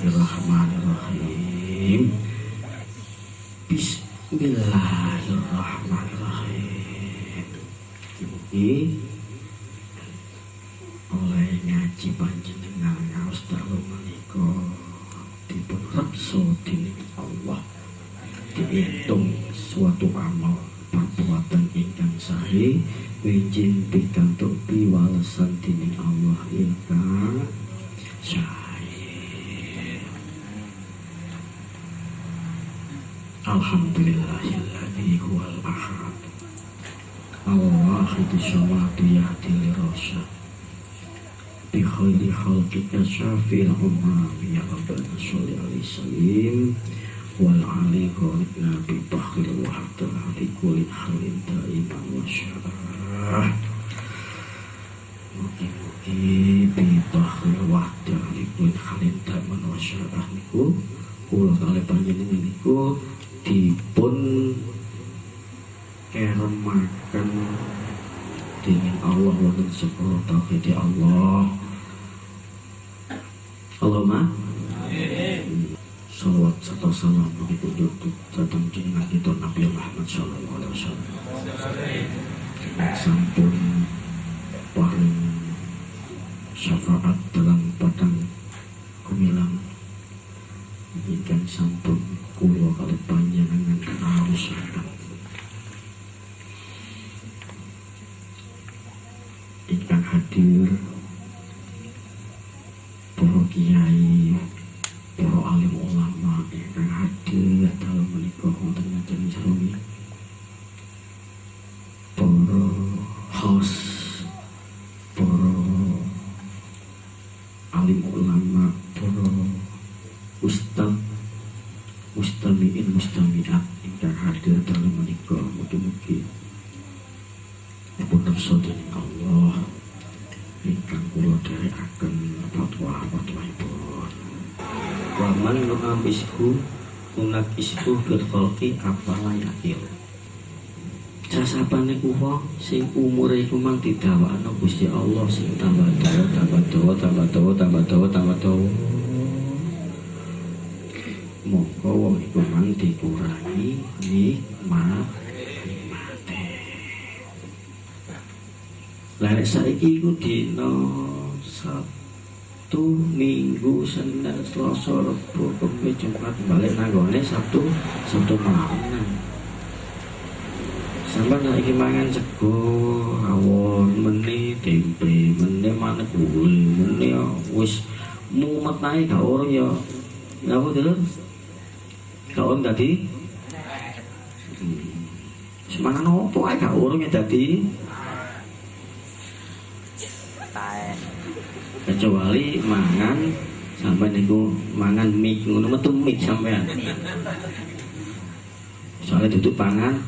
Bismillahirrahmanirrahim. Bismillahirrahmanirrahim. Mugi oleh ngaji panjenengan ngaos dalu menika dipun reksa dening Allah, diitung suatu amal perbuatan ingkang sae winjin pikantuk piwalesan dening Allah ingkang sae. Alhamdulillahilladzi huwal ahad al-wahidus samad yahdi lirasyad bi khairi khalqika syafil umami ya rabbana sholli alaihi salim wal ali ghalibna bi bakhil wahda li kulli khalin daiman wa syarah. Mugi-mugi bi bakhil wahda li kulli khalin daiman wa syarah niku kula kalih panjenengan niku dipun keremaken dening Allah wonten sepuluh tauhid Allah. Allahumma amin. Salawat serta salam begitu untuk datang jenengan kita Nabi Muhammad sallallahu alaihi wasallam. Sampun paring syafaat dalam padang kumilang ingkang sampun kula kalih panjenengan arusaken. Ingkang hadir para kiai, para alim ulama ingkang hadir dalam menika wonten ngaten jerone, para host, para alim ulama, para ustaz, mustamiin mustamiat ingkang hadir dalam menika, mugi-mugi dipun reksa dening Allah ingkang kula dherekaken fatwa-fatwaipun. Wa man nu'amishu unakishu fil khalqi afala yaqil. Sasapane wong sing umure iku mang didawakno Gusti Allah sing tambah dawa. Monggo wong iku mang dikurangi nikmate. Lah saiki iku dina Sabtu, Minggu, Senin, Selasa, Rabu, Kamis, Jumat balik nanggone Sabtu malam. Sampai saiki mangan sego rawon, meni tempe, meni maneh kue, meni wis mumet ae gak urung ya. Napa dulur? Gak urung dadi? Semangan opo ae gak urung ya dadi? Kecuali mangan sampai niku mangan mie ngono metu mie sampean. Soalnya duduk panganan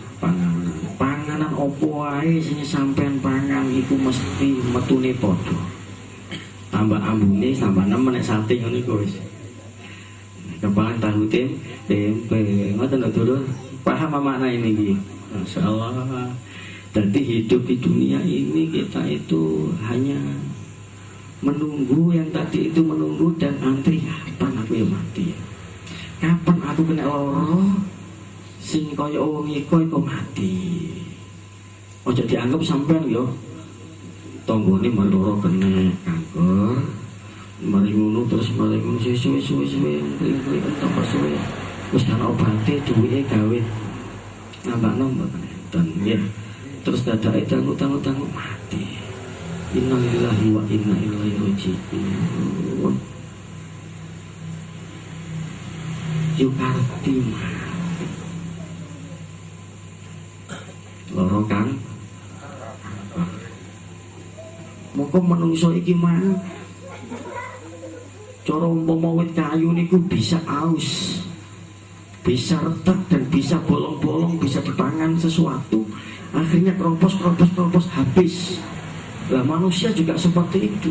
opo ae sing sampean pangan iku mesti metune padha. Tambah ambune tambah nemen nek sate ngono iku wis. Kepalan tahu tempe ngoten lho dulur. Paham makna ini iki? Masyaallah. Jadi hidup di dunia ini kita itu hanya menunggu yang tadi itu menunggu dan antri kapan aku ya mati, kapan aku kena loro sing kaya wong iku mati. Ojo dianggap sampean yo tanggane mari loro kena kanker, mari ngono terus mari ngono suwe kling tambah suwe wis kan obate duwike gawe nambah mboten enten nggih. Terus dadake tanggu mati. Innalillahi wa inna ilaihi raji'un. Yukarti mati. Loro kan? Moko menungso iki mang cara umpama wit kayu niku bisa aus, bisa retak dan bisa bolong-bolong, bisa dipangan sesuatu. Akhirnya keropos habis. Lah manusia juga seperti itu.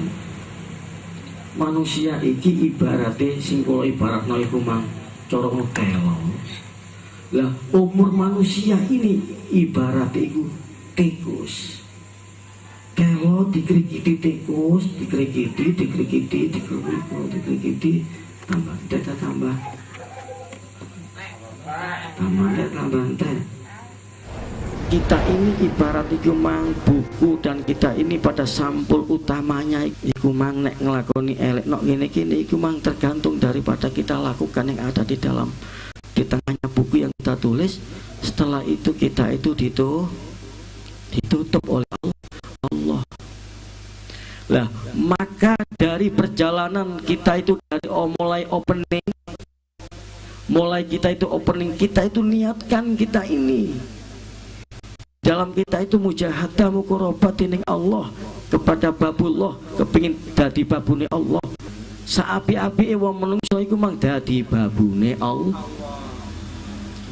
Manusia iki ibaratnya sing kula ibaratno iku mang cara telo. Lah umur manusia ini ibaratnya iku tikus. Telo dikrikiti tikus, dikrikiti, tambah entek tambah entek tambah entek. Kita ini ibarat iku mang buku, dan kita ini pada sampul utamanya iku mang nek nglakoni elek nok ngene-ngene iku mang tergantung daripada kita lakukan yang ada di dalam di tengahnya buku yang kita tulis. Setelah itu kita itu ditutup oleh Allah. Lah, maka dari perjalanan kita itu dari mulai opening, kita itu niatkan kita ini dalam kita itu mujahadah muqarabah dening Allah kepada babullah, kepingin dadi babune Allah. Saapi-apike wong menungso iku mang dadi babune Allah,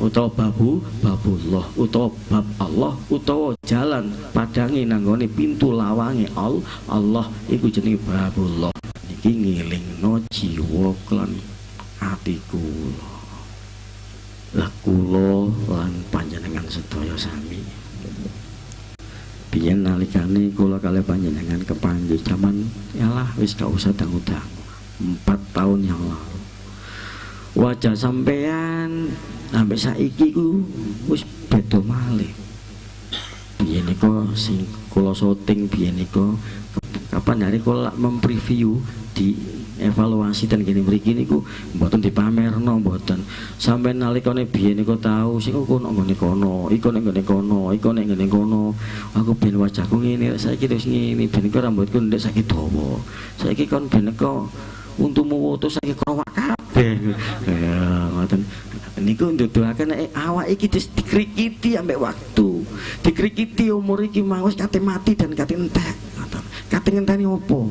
utawa babullah, utawa bab Allah, utawa jalan padange nanggone pintu lawange Allah iku jenenge babullah. Niki ngilingno jiwa lan atiku. Lah kula lan panjenengan sedaya sami biyen nalikane kula kalih panjenengan kepanggih zaman yalah wis gak usah dangu-dangu 4 tahun yang lalu. Wajah sampean sampai saiki ku wis beda malih. Biyen niku sing kula syuting biyen niku kapan hari kula mempreview di evaluasi dan gini mriki niku mboten dipamerno, mboten. Sampai nalikane biyen niku tahu sing kok nang ngene kono, iku nang ngene kono, iku nang ngene kono. Aku ben wajahku ngene, saiki wis ngene, ben kok rambutku ndek saiki dawa. Saiki kon ben kok untumu wutus saiki krowak kabeh. Ya, ngoten. Niku nduduhaken awak iki dikrikiti ambek waktu. Dikrikiti umur iki mau wis kate mati dan kate entek. Ngoten. Kate ngenteni opo?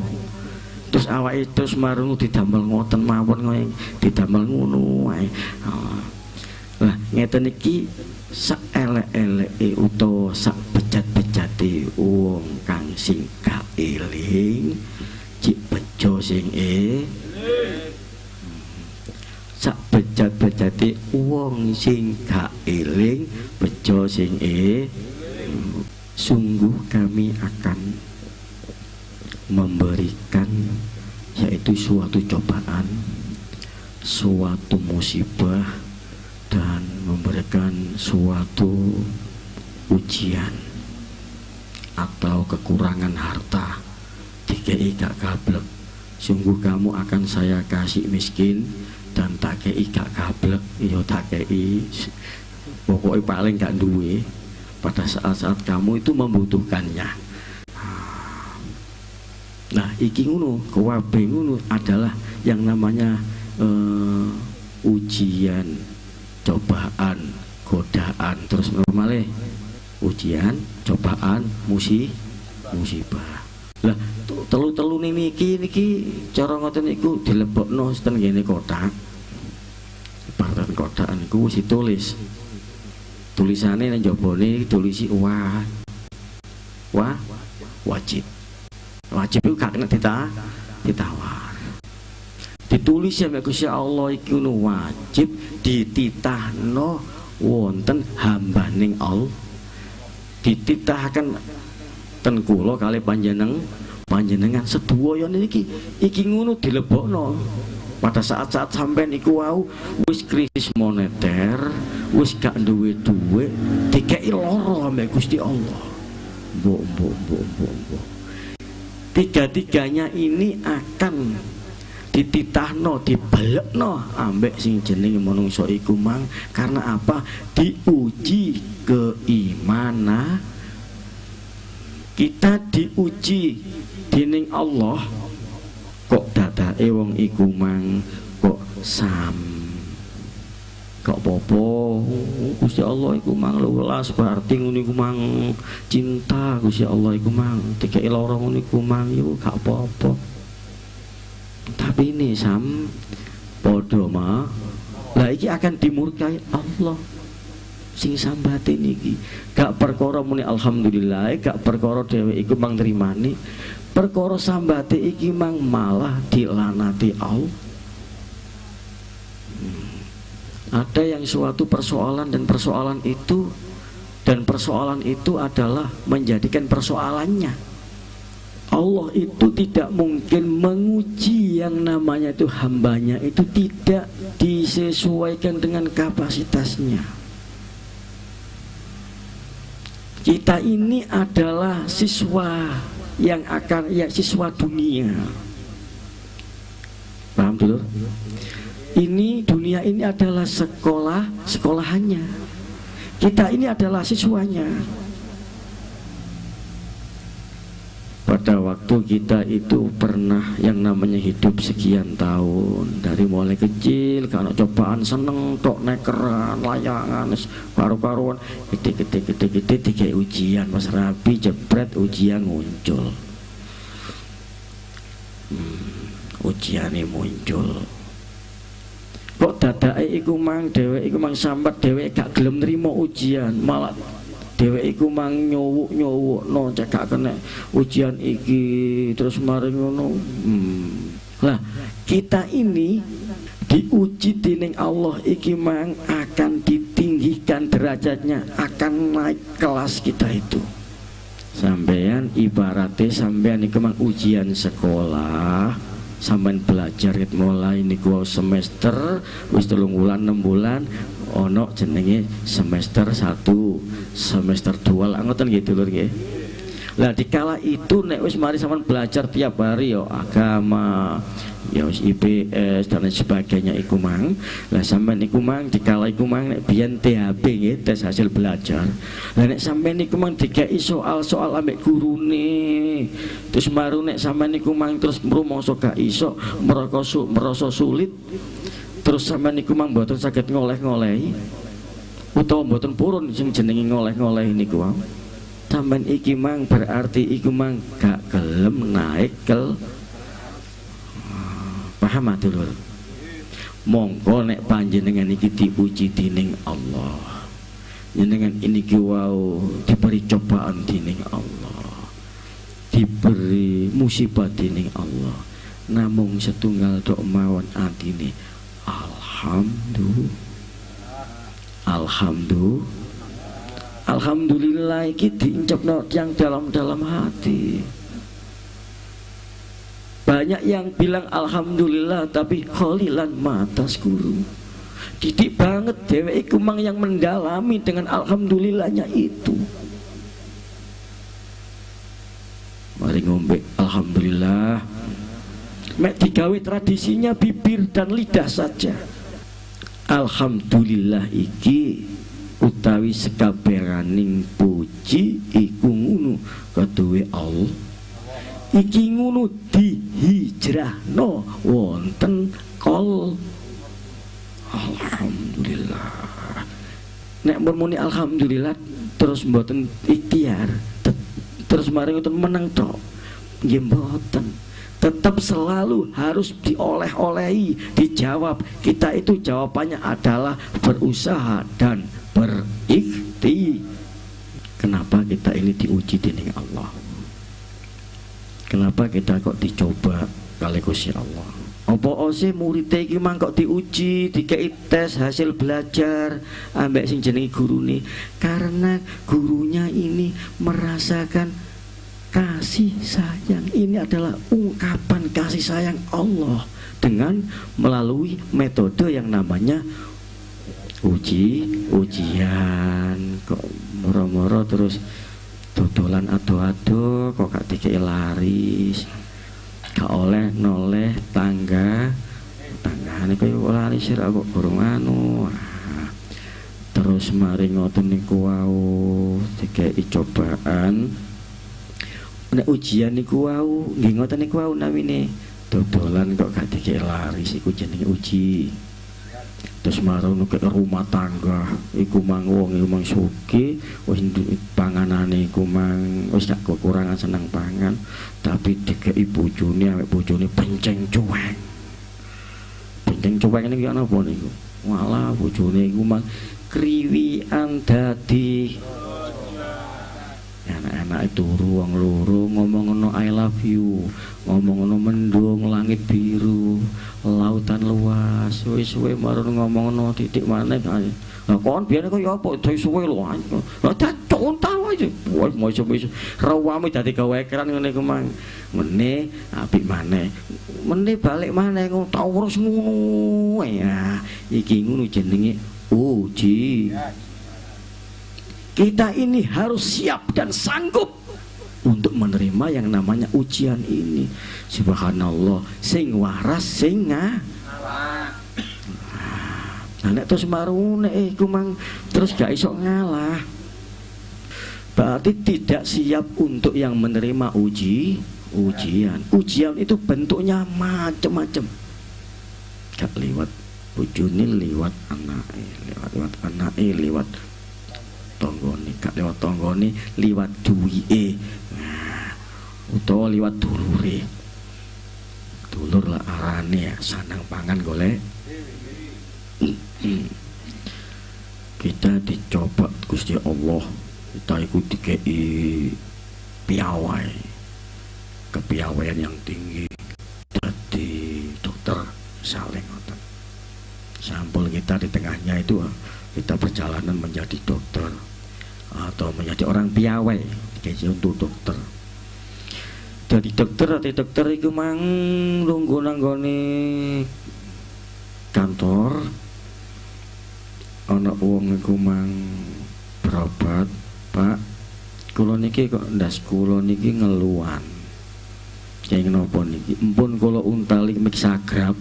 Terus awake terus marung didamel ngoten mawon ngono didamel ngono wae. Lah ngeten iki sak elek-eleke utawa sak bejat-bejate wong kang sing kaeling cik bejo sing sak bejat-bejate wong sing kaeling bejo sing sungguh kami akan memberikan yaitu suatu cobaan, suatu musibah, dan memberikan suatu ujian atau kekurangan harta. Dikei gak gablek, sungguh kamu akan saya kasih miskin, dan tak kei gak gablek, yo tak kei pokoknya paling gak duwe pada saat-saat kamu itu membutuhkannya. Nah, iki ngono, kewabe ngono adalah yang namanya ujian, cobaan, godaan, terus normalnya ujian, cobaan, musibah. Lah, telu-telu niki cara ngoten niku dilebokno ten ngene kotak. Partan kotak niku wis ditulis. Tulisane nang jabone tulisi wajib. Wajib itu gak kena ditawar. Ditulis ya Gusti Allah iku wajib dititahno wonten hambaning Allah. Dititahkan ten kula kali panjenengan sedaya niki iki ngono dilebokno. Pada saat-saat sampean iku wau wis krisis moneter, wis gak duwe duit, dikei lara ambek Gusti Allah. Mbok. Tiga-tiganya ini akan dititahno, dibalekno ambek sing jenenge manungsa iku mang. Karena apa? Diuji keimanan. Kita diuji dening Allah. Kok dadake wong iku mang kok kok popo Gusti Allah iku mang welas berarti ngono iku mang cinta Gusti Allah iku mang dikeki lara ngono iku mang yo gak apa-apa. Tapi ini padha mah lah iki akan dimurkai Allah sing sambate niki. Gak perkara muni alhamdulillah, gak perkara dhewe iku mang nrimani, perkara sambate iki mang malah dilanati Allah. Ada yang suatu persoalan dan persoalan itu adalah menjadikan persoalannya Allah itu tidak mungkin menguji yang namanya itu hambanya itu tidak disesuaikan dengan kapasitasnya. Kita ini adalah siswa yang akan, ya, siswa dunia. Paham dulu? Ini dunia ini adalah sekolahannya. Kita ini adalah siswanya. Pada waktu kita itu pernah yang namanya hidup sekian tahun, dari mulai kecil kalau cobaan seneng tok nekeran layangan karu-karuan gede tiga ujian mas rapi jebret ujian muncul. Ujiane muncul. Kok dadake iku mang dheweke iku mang sambat dheweke gak gelem nrimo ujian, malah dheweke iku mang nyowuk-nyowukno cek gak kena ujian iki terus mari ngono. Lah, kita ini diuji dening Allah iki mang akan ditinggikan derajatnya, akan naik kelas kita itu. Sampean ibaratnya sampean iku mang ujian sekolah, sampean belajar mulai niku semester wis 3 bulan 6 bulan ono jenenge semester 1 semester 2 lah ngoten gitu lho nggih. Lah dikala itu nek wis mari sampean belajar tiap hari ya agama ya wis IPS dan lain sebagainya iku mang. Lah sampean iku mang dikala iku mang nek biyen THB nggih tes hasil belajar. Lah nek sampean iku mang dikeki soal-soal ambek gurune terus maru nek sampean iku mang terus rumangsa gak iso merasa sulit terus sampean iku mang mboten saged ngoleh-ngolehi utawa mboten purun sing jenenge ngoleh-ngolehi niku wae. Sampean iki mang berarti iku mang gak gelem naik paham dulur. Monggo nek panjenengan iki diuji dening Allah, jenengan ini ki wau diberi cobaan dening Allah, diberi musibah dening Allah, namung setunggal tok mawon atine alhamdulillah iki diincapno yang dalam hati. Banyak yang bilang alhamdulillah tapi kholilan matas guru. Didik banget dheweke iku mang yang mendalami dengan alhamdulillahnya itu. Mari ngombe alhamdulillah. Mek digawe tradisinya bibir dan lidah saja. Alhamdulillah iki utawi sekabehing puji iku ngono kaduwe Allah. Iki ngono dihijrahno wonten kol. Alhamdulillah. Nek muni alhamdulillah terus mboten ikhtiar terus mari ngoten meneng tok nggih mboten. Tetap selalu harus dioleh-olehi, dijawab. Kita itu jawabannya adalah berusaha dan berikhtiar. Kenapa kita ini diuji dening Allah? Kenapa kita kok dicoba kali Gusti Allah? Apa ose murid iki mang kok diuji, dikei tes hasil belajar ambek sing jenenge gurune? Karena gurunya ini merasakan kasih sayang. Ini adalah ungkapan kasih sayang Allah dengan melalui metode yang namanya ujian. Kok moro-moro terus dodolan ado-ado kok gak dikei laris, gak oleh noleh tanggane koyo laris ra kok gorong anu. Terus mari ngoten niku wau dikei cobaan. Nek ujian niku wau nggih ngoten niku wau namine dodolan kok gak dikei laris iku jenenge uji. Terus marono ke rumah tangga iku mang wong iku mang sugih wis panganane iku mang wis gak kekurangan seneng pangan tapi dikeki bojone awake bojone penceng cuweng. Penceng cuweng niku ana apa niku? Walah bojone iku mang kriwian dadi anak-anak turu wong loro ngomong ngono I love you, ngomong ngono mendung langit biru lautan luas suwe-suwe marun ngomong ngono titik maneh. Lah kon biyen kaya apa dhewe suwe lho. Lah cacuk tahu aja wah moco-moco rawame dadi gawekeran ngene iku mang mene apik maneh mene balik maneh ngono tau terus ngono ya iki ngono jenenge uji. Kita ini harus siap dan sanggup untuk menerima yang namanya ujian ini. Subhanallah, sing waras sing ngalah. Nah, nek terus marune iku mang terus gak iso ngalah. Berarti tidak siap untuk yang menerima ujian. Ujian itu bentuknya macam-macam. Gak liwat bojone, liwat anake, liwat tonggone, gak lewat tonggone, liwat duwike. Nah, utawa liwat dulure. Dulur lah arane ya, sanang pangan golek. Kita dicoba Gusti Allah, kita ikut dikei piawai, kepiawaian yang tinggi. Jadi dokter saling ngoten. Sampul kita di tengahnya itu kita perjalanan menjadi dokter atau menjadi orang piawai, dikei untuk dokter. Jadi dokter itu mang lungguh nanggone kantor ana wong iku mang berobat, Pak. Kula niki kok ndas kula niki ngeluhan. Kayak napa niki? Empun kula untali mixagrap.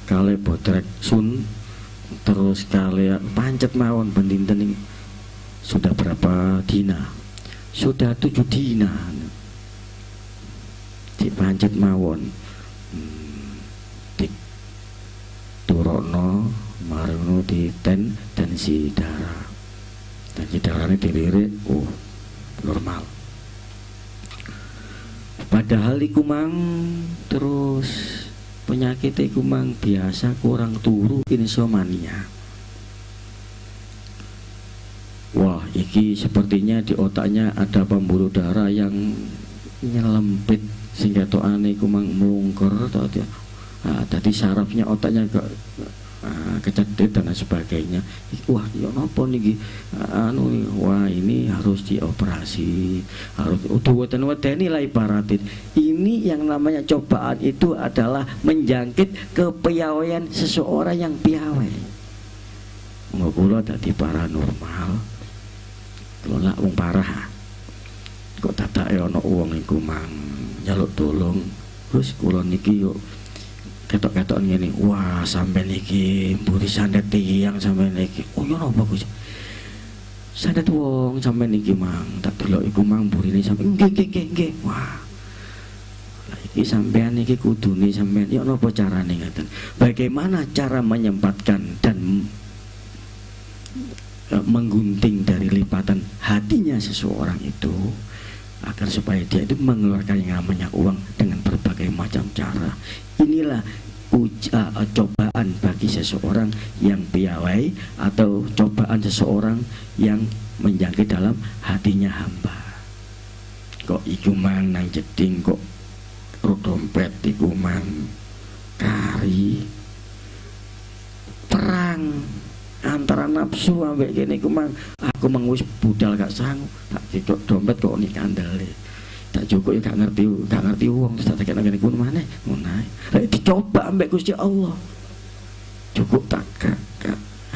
Kale botrek sun terus kale pancet mawon pendinten ini. Sudah berapa dina? Sudah 7 dina. Dipancet mawon. Turono marino di tensi darah. Tensi darahnya dilirik, normal. Padahal iku mang terus penyakit iku mang biasa kurang turu insomnia. Wah, iki sepertinya di otaknya ada pembuluh darah yang nyelempit sehingga toane iku mang melungker atau dia. Tadi sarafnya otaknya kecedit dan sebagainya. Wah, ya napa niki? Wah, ini harus dioperasi. Harus wedeni lah ibaratin. Ini yang namanya cobaan itu adalah menjangkit kepiawaian seseorang yang piawai. Kula dadi paranormal. Kula wong parah. Kok tatake ana wong iku mang njaluk tolong. Terus kula niki yo ketok-ketok ngene, wah sampean iki mburi sandet tiyang sampean iki. Oh ya napa Gus? Sandet wong sampean iki mang, tak delok iku mang mburine sampean nggih. Wah. Lah iki sampean iki kudune sampean ya napa carane ngaten? Bagaimana cara menyempatkan dan menggunting dari lipatan hatinya seseorang itu agar supaya dia itu mengeluarkan yang namanya uang dengan berbagai macam cara. Inilah cobaan bagi seseorang yang piawai atau cobaan seseorang yang menjangkit dalam hatinya hamba. Kok iku mang nang jeding kok dompet iku mang kari perang antara nafsu ambek kene iku mang aku mang wis budal gak sanggup tak dicok dompet kok ning kandele. Tak cukup ya gak ngerti uang terus tak tekek ngene kuwi maneh ngono ae. Lah dicoba ambek Gusti Allah. Cukup tak gak.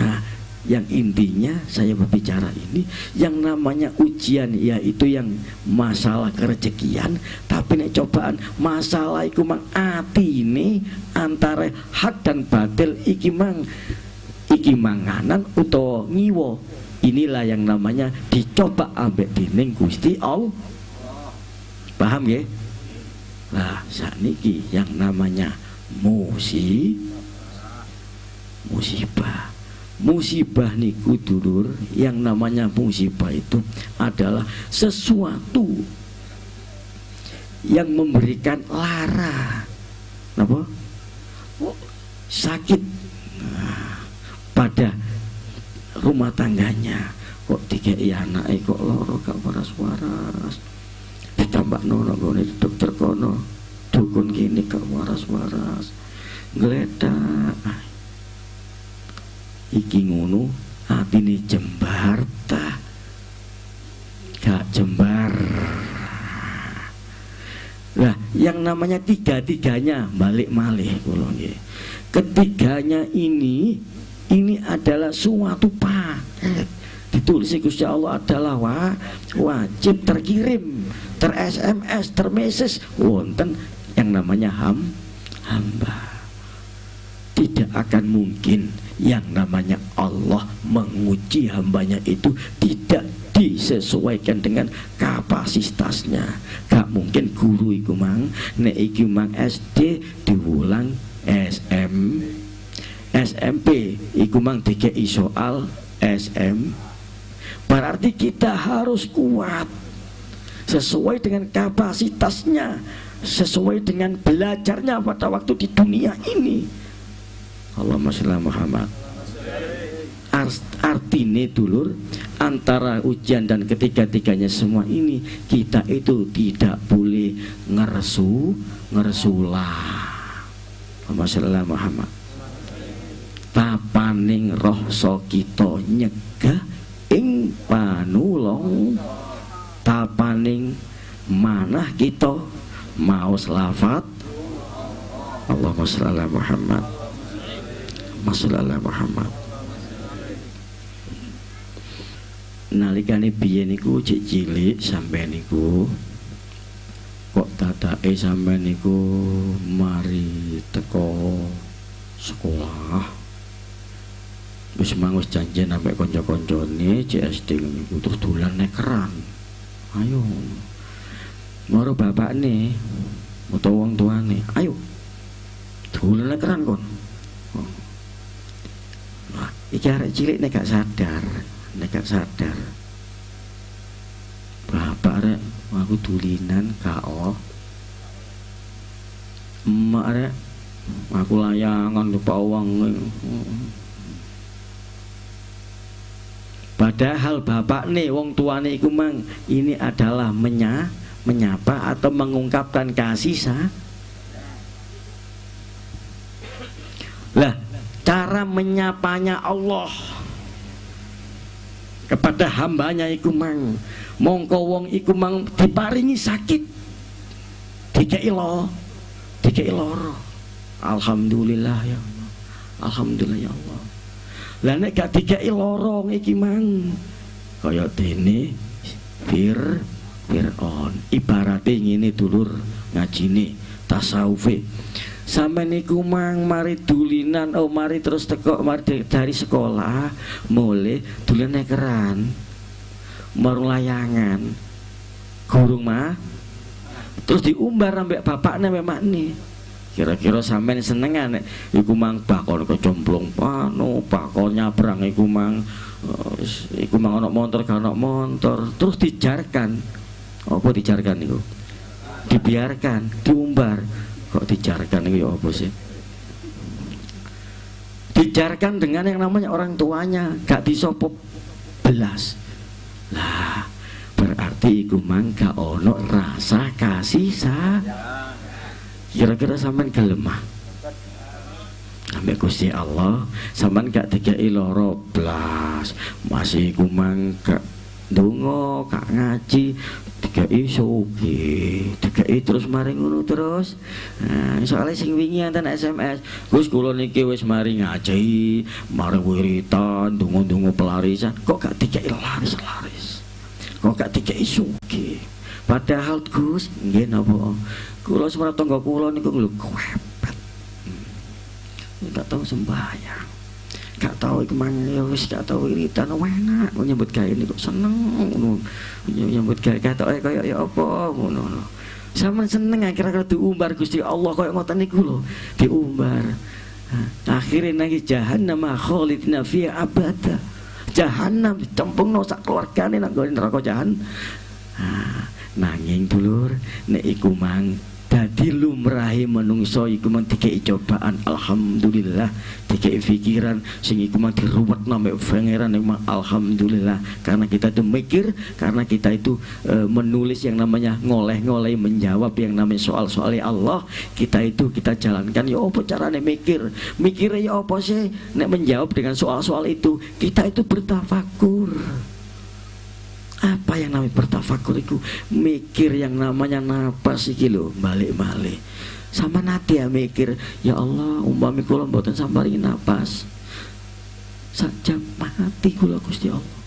Nah, yang intinya saya berbicara ini yang namanya ujian yaitu yang masalah kerezekian, tapi nek cobaan masalah iku mang atine antara hak dan batil iki manganan utawa ngiwa. Inilah yang namanya dicoba ambek dening Gusti Allah. Paham ya? Nah, sakniki yang namanya musibah. Musibah niku dulur, yang namanya musibah itu adalah sesuatu yang memberikan lara. Napa? Sakit pada rumah tangganya. Kok dikei anake kok loro gak waras-waras. Ditambah nono gone dokter kono dukun gini gak waras-waras ngledak iki ngono atine jembar ta gak jembar. Nah, yang namanya tiga-tiganya balik malih kula nggih. Ketiganya ini adalah suatu paket. Ditulis Gusti Allah adalah wajib terkirim, ter SMS, ter message wonten yang namanya hamba. Tidak akan mungkin yang namanya Allah menguji hambanya itu tidak disesuaikan dengan kapasitasnya. Gak mungkin guru iku mang nek iki mang SD diulang SMP iku mang dikei soal SM. Berarti kita harus kuat sesuai dengan kapasitasnya, sesuai dengan belajarnya pada waktu di dunia ini. Allahumma sholli ala Muhammad. Artinya dulur, antara ujian dan ketiga-tiganya semua ini kita itu tidak boleh ngersulah. Allahumma sholli ala Muhammad. Tapaning rasa kita nyegah ing panulung, tapaning manah kita maos lafat Allahumma sholli ala Muhammad. Allahumma Muhammad. Nalikane biyen niku cek cilik sampeyan niku kok dadake sampeyan niku mari teko sekolah wis mangus janjian sampe kanca-kancane CSD niku terus dolan nekeran. Ayo. Moro bapakne utawa wong tuane, ayo. Dolan nekeran kon. Iki arek cilik nek gak sadar. Bapak arek aku dulinan kao. Emak arek aku layangan lupa uang. Padahal bapak nih wong tuane iku mang ini adalah menyapa atau mengungkapkan kasih lah. Cara menyapanya Allah kepada hambanya iku mang mongko wong iku mang diparingi sakit dikei loro. Alhamdulillah ya Allah, alhamdulillah ya Allah. Lah nek gak dikei loro iki mang kaya dene Fir'aun. Ibarate ngene dulur ngajine tasawufe. Sampai niku mang mari dulinan, mari terus teko mari dari sekolah mulai dulinan nekeran, marung layangan, gurung mah, terus diumbar ambek bapaknya memang nih. Kira-kira sampean senengan iku mang bakon kecomplung pano, bakon nyabrang iku mang ana motor gak ana motor, terus dijarkan. Apa dijarkan niku? Dibiarkan, diumbar. Kok dijarkan itu ya apa sih? Dijarkan dengan yang namanya orang tuanya, gak disopop belas. Lah, berarti iku mangga ono rasa kasih Kira-kira sampean gelemah ambek Gusti Allah, sampean gak dikei loro blas, masih iku mangga ndonga gak ngaji dikei sugih, dikei terus mari ngono terus. Nah, soalnya sing wingi enten SMS, Gus kula niki wis mari ngaji, mari wiritan, ndonga-ndonga pelarisan, kok gak dikei laris-laris. Kok gak dikei sugih. Padahal Gus, nggih napa? Kula semana tangga kula niku lho kewepet. Gak tahu sembahyang. Gak tahu iku mang wis gak tahu wiritan enak nyambut gawe niku seneng ngono. Nyambut gawe katoke kaya ya apa ngono. Sampeyan seneng kira-kira diumbar Gusti Allah kaya ngoten niku lho, diumbar. Akhire nang jahannam khalidina fi abada. Jahanam dicempungno sak keluargane nang gone neraka jahanam. Nanging dulur nek iku mang dadi lumrahe menungso iku mang dikei cobaan, alhamdulillah dikei pikiran sing iku mang diruwetno mek pangeran memang alhamdulillah, karena kita itu mikir, karena kita itu menulis yang namanya ngoleh-ngoleh, menjawab yang namanya soal-soal Allah, kita jalankan. Ya apa carane mikirnya ya apa sih nek menjawab dengan soal-soal itu, kita itu bertafakur. Apa yang namanya bertafakur itu? Mikir yang namanya napas iki lho, balik-balik. Sama nanti ya mikir, ya Allah, umpami kula mboten samparingi napas. Saja mati kula Gusti Allah.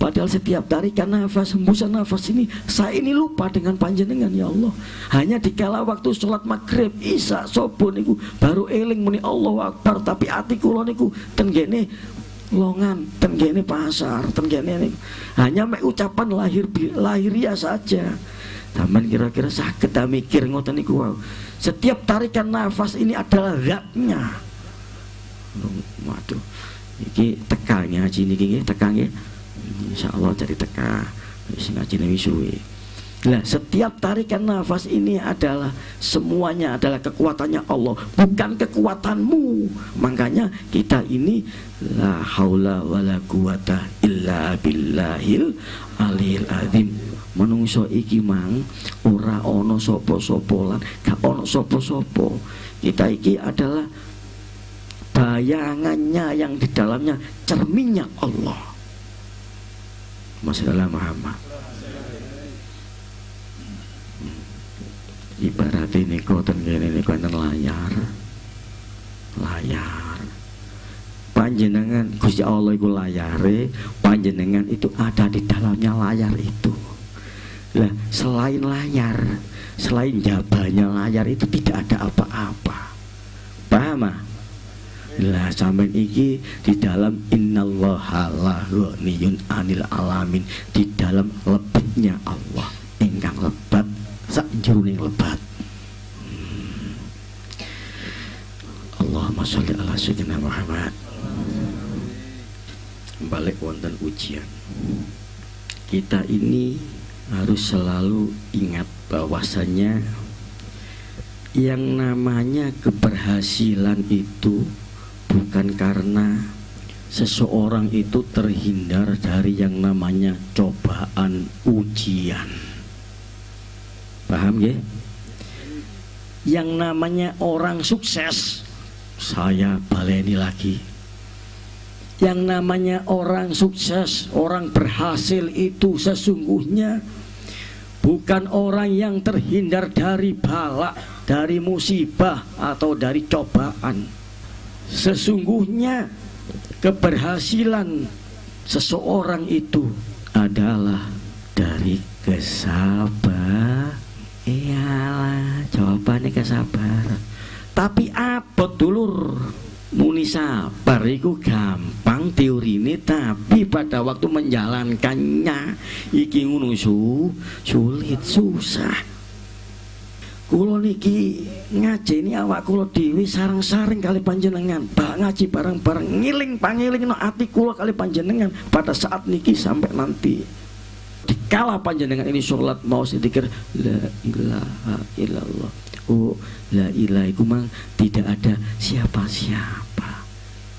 Padahal setiap tarikan nafas, hembusan nafas ini, saya ini lupa dengan panjenengan ya Allah. Hanya dikala waktu sholat maghrib, isya, subuh niku baru eling muni Allahu Akbar, tapi ati kula niku ten gene longan, ten gene pasar, ten gene niku. Hanya mek ucapan lahiriah saja. Taman kira-kira sakit ta mikir ngoten niku wae. Setiap tarikan nafas ini adalah zatnya. Waduh. Iki teka ngaji niki nggih, teka nggih. Insyaallah jadi teka wis ngaji wis suwe. Nah, setiap tarikan nafas ini adalah semuanya adalah kekuatannya Allah, bukan kekuatanmu. Makanya kita ini la haula wala quwata illa billahil aliyil azim. Menungso iki mang ora ana sapa-sapa lan gak ana sapa-sapa. Kita iki adalah bayangannya yang di dalamnya cerminnya Allah. Masalah Muhammad. Ibarat ini koten gini koten layar. Panjenengan Gusti Allah itu layare, panjenengan itu ada di dalamnya layar itu. Lah selain layar, selain jabahnya layar itu tidak ada apa-apa. Paham ah? Lah sampean iki di dalam innallaha la ghaniyun 'anil alamin, di dalam lebatnya Allah ingkang lebat sak jroning lebat. Allahumma sholli ala sayyidina Muhammad. Balik wonten ujian. Kita ini harus selalu ingat bahwasanya yang namanya keberhasilan itu bukan karena seseorang itu terhindar dari yang namanya cobaan ujian. Paham ya? Yang namanya orang sukses, saya baleni lagi. Yang namanya orang sukses, orang berhasil itu sesungguhnya bukan orang yang terhindar dari bala, dari musibah atau dari cobaan. Sesungguhnya keberhasilan seseorang itu adalah dari kesabaran. Iyalah, jawabannya kesabaran. Tapi abot dulur, muni sabar itu gampang teorine, tapi pada waktu menjalankannya iki ngono sulit, susah. Kulo niki ngajeni awak kulo dhewe sareng-sareng kali panjenengan, bak ngaji bareng-bareng, ngiling pangiling no ati kulo kali panjenengan pada saat niki sampai nanti. Dikala panjenengan ini sholat mau sedikir la ilaha illallah. Oh, la ilaha iku mang tidak ada siapa-siapa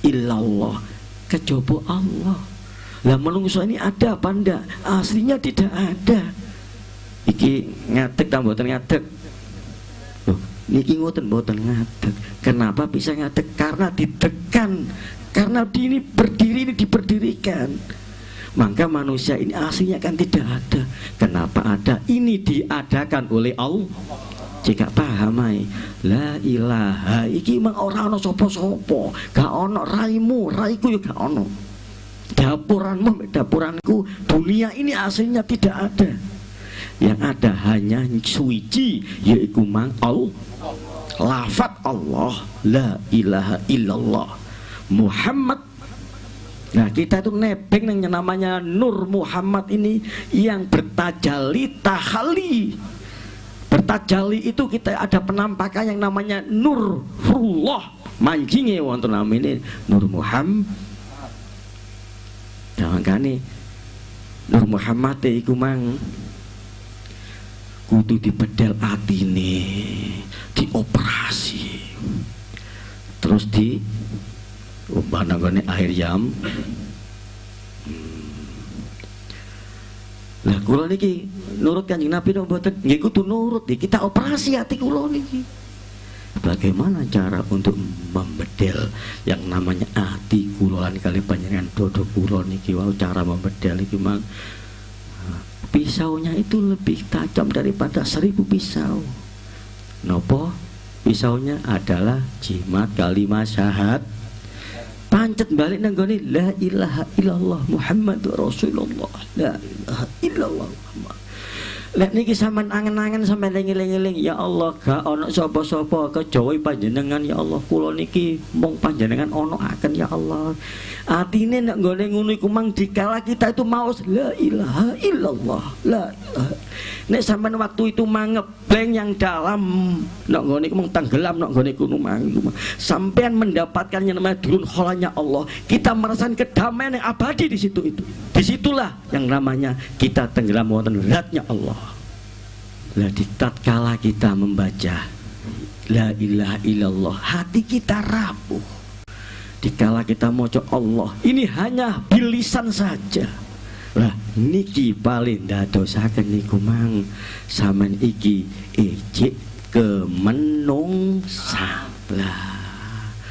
illallah kejaba Allah. Lah menungso ini ada apa ndak? Aslinya tidak ada. Iki ngadeg ta mboten ngadeg? Loh, niki ngoten mboten ngadeg. Kenapa bisa ngadeg? Karena ditekan. Karena ini berdiri ini diberdirikan. Maka manusia ini aslinya kan tidak ada. Kenapa ada? Ini diadakan oleh Allah. Jika paham ay, la ilaha iki mang ora ana sapa-sapa, gak ana raimu, raiku ya gak ana. Dapuranmu, dapuranku, dunia ini aslinya tidak ada. Yang ada hanya suci, yaitu mang Allah. Lafaz Allah, la ilaha illallah Muhammad. Nah kita itu nebeng yang namanya Nur Muhammad ini yang bertajali tahali. Bertajali itu kita ada penampakan yang namanya Nurullah. Manjinge wonten namine Nur Muhammad. Makane Nur Muhammad iku mang kudu dibedel atine, dioperasi. Terus di umpamane air yam. Lah kula niki nurut Kanjeng Nabi napa mboten? Nggih kudu nurut. Kita operasi hati kula niki. Bagaimana cara untuk membedel yang namanya hati kula lan kali panjenengan dodo kula niki wau cara membedel iki mang pisaunya itu lebih tajam daripada 1000 pisau. Nopo? Pisaunya adalah jimat kalimat syahadat. Pancet balik nanggone la ilaha illallah Muhammadur Rasulullah. La ilaha illallah Muhammad. Lek niki sampean angen-angen sampean eling-eling ya Allah gak ana sapa-sapa kejawi panjenengan ya Allah kula niki mung panjenengan ana akan ya Allah. Atine nek nggone ngono iku mang dikala kita itu maos la ilaha illallah la ilaha. Nek sampean waktu itu mangebeng yang dalam nek nggone iku mung tenggelam nek nggone kuno mang sampean mendapatkan yang namanya durun kholanya Allah. Kita merasakan kedamaian yang abadi di situ itu. Disitulah yang namanya kita tenggelam wonten zatnya Allah. Lah di tatkala kita membaca la ilaha illallah hati kita rapuh. Dikala kita maca Allah ini hanya bilisan saja. Lah niki paling dadosaken niku mang sampean iki ejik kemenungsa. Lah